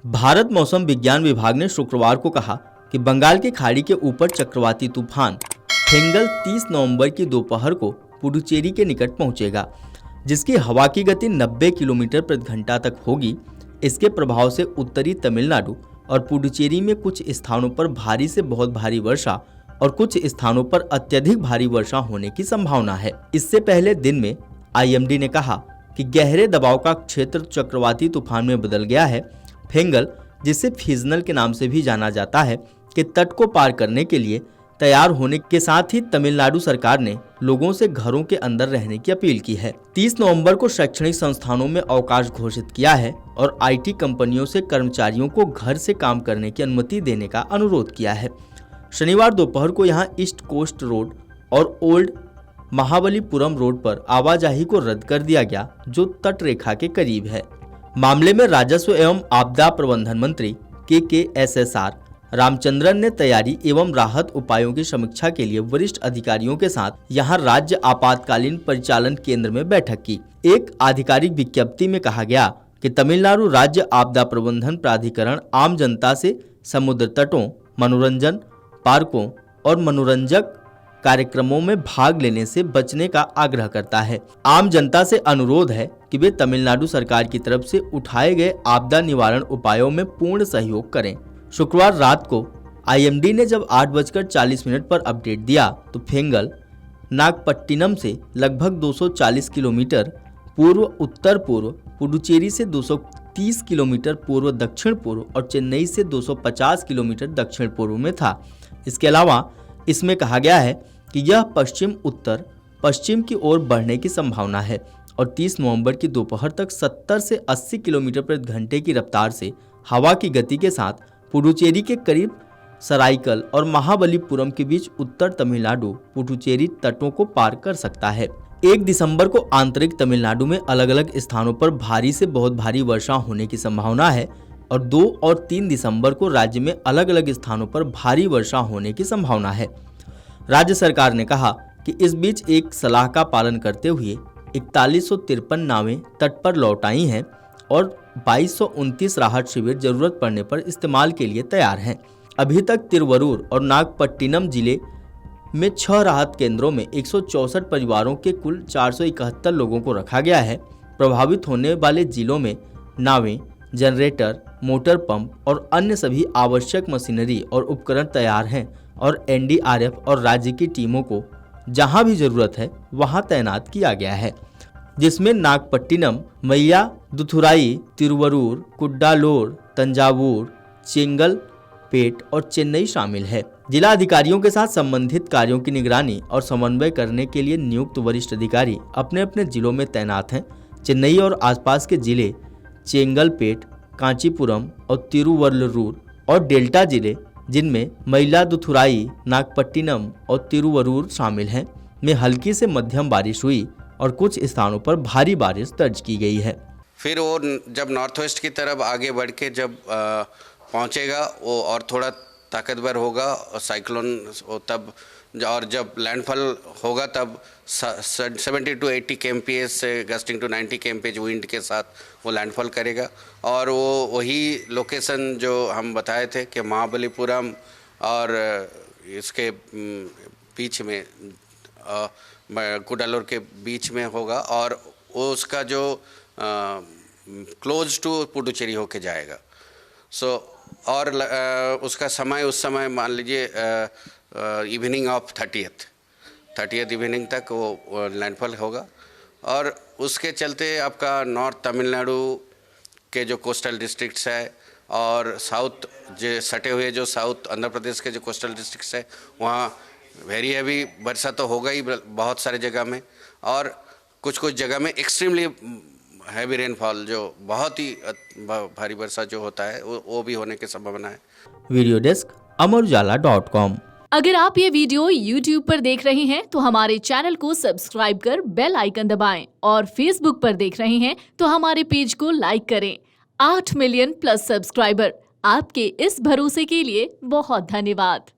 भारत मौसम विज्ञान विभाग ने शुक्रवार को कहा कि बंगाल की खाड़ी के ऊपर चक्रवाती तूफान फेंगल 30 नवंबर की दोपहर को पुडुचेरी के निकट पहुंचेगा, जिसकी हवा की गति 90 किलोमीटर प्रति घंटा तक होगी। इसके प्रभाव से उत्तरी तमिलनाडु और पुडुचेरी में कुछ स्थानों पर भारी से बहुत भारी वर्षा और कुछ स्थानों पर अत्यधिक भारी वर्षा होने की संभावना है। इससे पहले दिन में आईएमडी ने कहा कि गहरे दबाव का क्षेत्र चक्रवाती तूफान में बदल गया है। फेंगल, जिसे फीजनल के नाम से भी जाना जाता है, कि तट को पार करने के लिए तैयार होने के साथ ही तमिलनाडु सरकार ने लोगों से घरों के अंदर रहने की अपील की है। 30 नवंबर को शैक्षणिक संस्थानों में अवकाश घोषित किया है और आईटी कंपनियों से कर्मचारियों को घर से काम करने की अनुमति देने का अनुरोध किया है। शनिवार दोपहर को यहां ईस्ट कोस्ट रोड और ओल्ड महाबलीपुरम रोड पर आवाजाही को रद्द कर दिया गया, जो तट रेखा के करीब है। मामले में राजस्व एवं आपदा प्रबंधन मंत्री के रामचंद्रन ने तैयारी एवं राहत उपायों की समीक्षा के लिए वरिष्ठ अधिकारियों के साथ यहां राज्य आपातकालीन परिचालन केंद्र में बैठक की। एक आधिकारिक विज्ञप्ति में कहा गया कि तमिलनाडु राज्य आपदा प्रबंधन प्राधिकरण आम जनता से समुद्र तटों, मनोरंजन पार्कों और मनोरंजक कार्यक्रमों में भाग लेने से बचने का आग्रह करता है। आम जनता से अनुरोध है कि वे तमिलनाडु सरकार की तरफ से उठाए गए आपदा निवारण उपायों में पूर्ण सहयोग करें। शुक्रवार रात को आईएमडी ने जब 8:40 पर अपडेट दिया तो फेंगल नागपट्टिनम से लगभग 240 किलोमीटर पूर्व उत्तर पूर्व, पुडुचेरी से 230 किलोमीटर पूर्व दक्षिण पूर्व और चेन्नई से 250 किलोमीटर दक्षिण पूर्व में था। इसके अलावा इसमें कहा गया है कि यह पश्चिम उत्तर पश्चिम की ओर बढ़ने की संभावना है और 30 नवंबर की दोपहर तक 70 से 80 किलोमीटर प्रति घंटे की रफ्तार से हवा की गति के साथ पुडुचेरी के करीब सराइकल और महाबलीपुरम के बीच उत्तर तमिलनाडु पुडुचेरी तटों को पार कर सकता है। 1 दिसंबर को आंतरिक तमिलनाडु में अलग अलग स्थानों पर भारी से बहुत भारी वर्षा होने की संभावना है और 2 और 3 दिसंबर को राज्य में अलग अलग स्थानों पर भारी वर्षा होने की संभावना है। राज्य सरकार ने कहा कि इस बीच एक सलाह का पालन करते हुए 4153 नावें तट पर लौट आई हैं और 2229 राहत शिविर जरूरत पड़ने पर इस्तेमाल के लिए तैयार हैं। अभी तक तिरुवरूर और नागपट्टिनम जिले में 6 राहत केंद्रों में 164 परिवारों के कुल 471 लोगों को रखा गया है। प्रभावित होने वाले जिलों में नावें, जनरेटर, मोटर पंप और अन्य सभी आवश्यक मशीनरी और उपकरण तैयार हैं और एनडीआरएफ और राज्य की टीमों को जहां भी जरूरत है वहां तैनात किया गया है, जिसमें नागपट्टिनम, मय्यादुथुराई, तिरुवरूर, कुड्डालोर, तंजावुर, चेंगलपेट और चेन्नई शामिल है। जिला अधिकारियों के साथ संबंधित कार्यों की निगरानी और समन्वय करने के लिए नियुक्त वरिष्ठ अधिकारी अपने अपने जिलों में तैनात हैं। चेन्नई और आसपास के जिले चेंगलपेट, कांचीपुरम और तिरुवल्लुर और डेल्टा जिले, जिनमें मयिलादुथुराई, नागपट्टिनम और तिरुवरूर शामिल हैं, में हल्की से मध्यम बारिश हुई और कुछ स्थानों पर भारी बारिश दर्ज की गई है। फिर वो जब नॉर्थ वेस्ट की तरफ आगे बढ़ के जब पहुंचेगा वो और थोड़ा ताकतवर होगा और साइक्लोन तब, और जब लैंडफॉल होगा तब 70 to 80 kmph से गस्टिंग टू 90 kmph विंड के साथ वो लैंडफॉल करेगा। और वो वही लोकेशन जो हम बताए थे कि महाबलीपुरम और इसके बीच में कुडालोर के बीच में होगा और वो उसका जो क्लोज टू पुडुचेरी होके जाएगा। और उसका समय उस समय मान लीजिए इवनिंग ऑफ 30th इवनिंग तक वो लैंडफॉल होगा। और उसके चलते आपका नॉर्थ तमिलनाडु के जो कोस्टल डिस्ट्रिक्ट्स है और साउथ जो सटे हुए जो साउथ आंध्र प्रदेश के जो कोस्टल डिस्ट्रिक्ट्स है वहाँ वेरी हैवी वर्षा तो होगा ही बहुत सारे जगह में, और कुछ जगह में एक्सट्रीमली हैवी रेनफॉल जो बहुत ही भारी वर्षा जो होता है वो भी होने की संभावना है। Video desk amarujala.com। अगर आप ये वीडियो YouTube पर देख रहे हैं तो हमारे चैनल को सब्सक्राइब कर बेल आइकन दबाएं और Facebook पर देख रहे हैं तो हमारे पेज को लाइक करें। 8 मिलियन प्लस सब्सक्राइबर, आपके इस भरोसे के लिए बहुत धन्यवाद।